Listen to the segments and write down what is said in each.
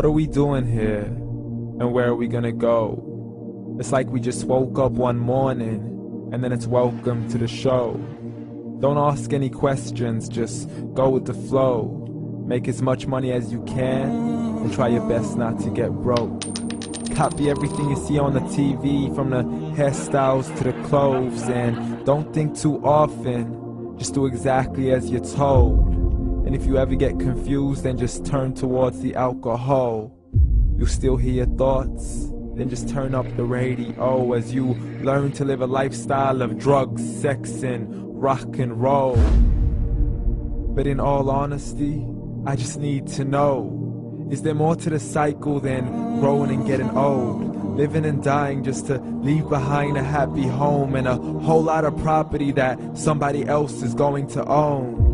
What are we doing here? And where are we gonna go? It's like we just woke up one morning and then it's welcome to the show. Don't ask any questions, just go with the flow. Make as much money as you can and try your best not to get broke. Copy everything you see on the TV, from the hairstyles to the clothes, and don't think too often, just do exactly as you're told. And if you ever get confused, then just turn towards the alcohol. You'll still hear your thoughts, then just turn up the radio as you learn to live a lifestyle of drugs, sex, and rock and roll. But in all honesty, I just need to know, is there more to the cycle than growing and getting old? Living and dying just to leave behind a happy home and a whole lot of property that somebody else is going to own.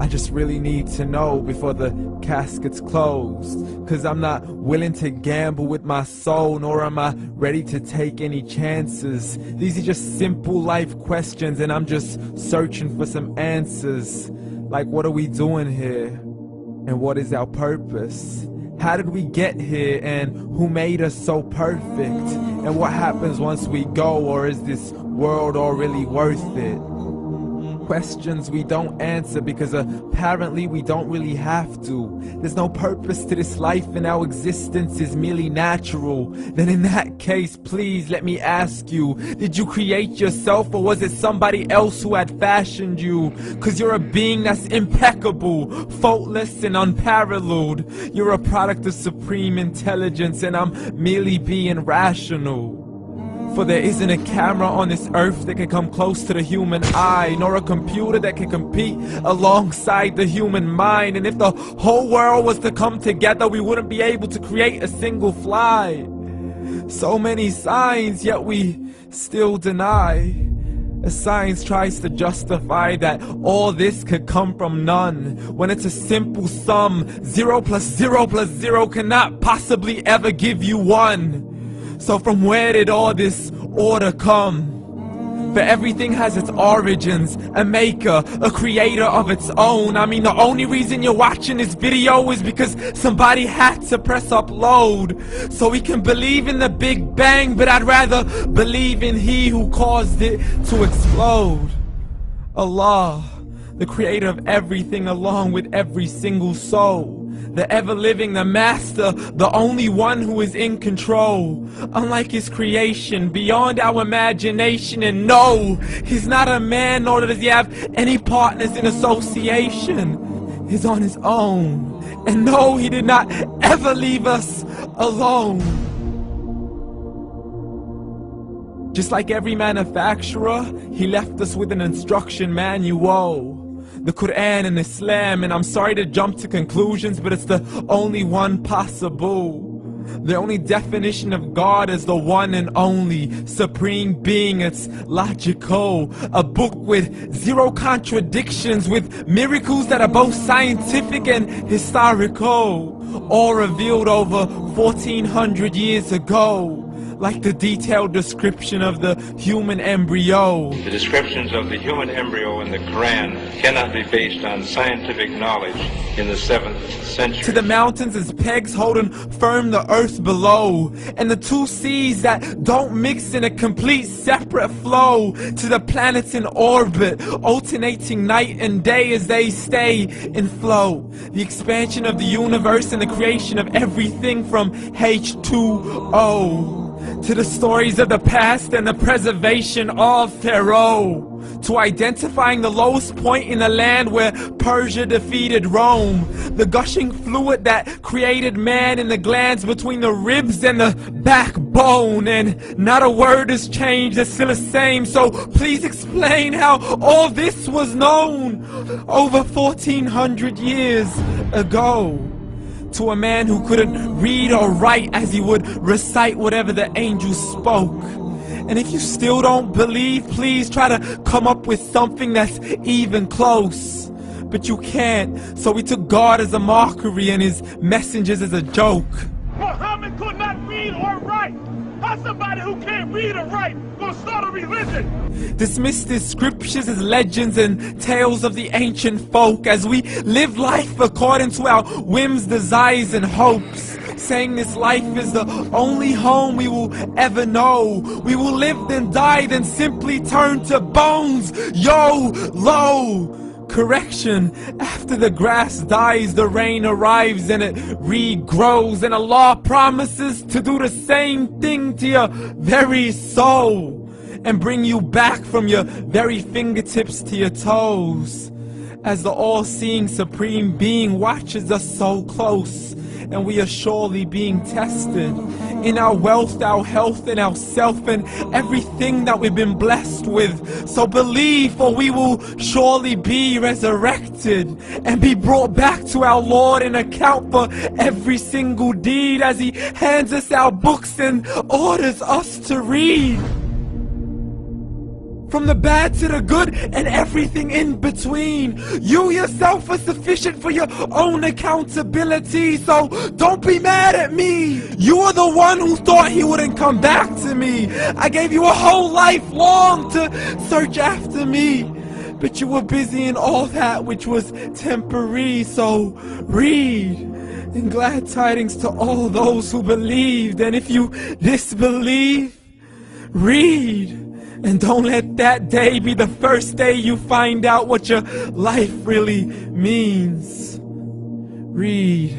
I just really need to know before the casket's closed, 'cause I'm not willing to gamble with my soul, nor am I ready to take any chances. These are just simple life questions and I'm just searching for some answers. Like, what are we doing here? And what is our purpose? How did we get here, and who made us so perfect? And what happens once we go, or is this world all really worth it? Questions we don't answer because apparently we don't really have to. There's no purpose to this life and our existence is merely natural. Then in that case, please let me ask you, did you create yourself, or was it somebody else who had fashioned you? 'Cause you're a being that's impeccable, faultless and unparalleled. You're a product of supreme intelligence and I'm merely being rational. For there isn't a camera on this earth that can come close to the human eye, nor a computer that can compete alongside the human mind. And if the whole world was to come together, we wouldn't be able to create a single fly. So many signs, yet we still deny. As science tries to justify that all this could come from none, when it's a simple sum. 0 plus 0 plus 0 cannot possibly ever give you 1. So from where did all this order come? For everything has its origins, a maker, a creator of its own. I mean, the only reason you're watching this video is because somebody had to press upload. So we can believe in the Big Bang, but I'd rather believe in He who caused it to explode. Allah, the creator of everything along with every single soul. The ever-living, the master, the only one who is in control. Unlike his creation, beyond our imagination. And no, he's not a man, nor does he have any partners in association. He's on his own. And no, he did not ever leave us alone. Just like every manufacturer, he left us with an instruction manual. The Quran and Islam, and I'm sorry to jump to conclusions, but it's the only one possible. The only definition of God is the one and only supreme being. It's logical, a book with 0 contradictions, with miracles that are both scientific and historical, all revealed over 1400 years ago. Like the detailed description of the human embryo. The descriptions of the human embryo in the Quran cannot be based on scientific knowledge in the 7th century. To the mountains as pegs holding firm the earth below, and the 2 seas that don't mix in a complete separate flow. To the planets in orbit, alternating night and day as they stay in flow. The expansion of the universe and the creation of everything from H2O. To the stories of the past and the preservation of Pharaoh. To identifying the lowest point in the land where Persia defeated Rome. The gushing fluid that created man in the glands between the ribs and the backbone. And not a word has changed, it's still the same. So please explain how all this was known over 1400 years ago. To a man who couldn't read or write, as he would recite whatever the angels spoke. And if you still don't believe, please try to come up with something that's even close. But you can't, so we took God as a mockery and his messengers as a joke. Muhammad could not read or write. How's somebody who can't read or write gonna start a religion? Dismiss the scriptures as legends and tales of the ancient folk, as we live life according to our whims, desires, and hopes. saying this life is the only home we will ever know. We will live then die, then simply turn to bones. YOLO! Correction, after the grass dies, the rain arrives and it regrows, and Allah promises to do the same thing to your very soul and bring you back from your very fingertips to your toes, as the all-seeing supreme being watches us so close, and we are surely being tested in our wealth, our health, and our self, and everything that we've been blessed with. So believe, for we will surely be resurrected and be brought back to our Lord and account for every single deed, as He hands us our books and orders us to read. From the bad to the good and everything in between. You yourself are sufficient for your own accountability, so don't be mad at me. You are the one who thought He wouldn't come back to me. I gave you a whole life long to search after me, but you were busy in all that which was temporary. So read, and glad tidings to all those who believed. And if you disbelieve, read. And don't let that day be the first day you find out what your life really means. Read.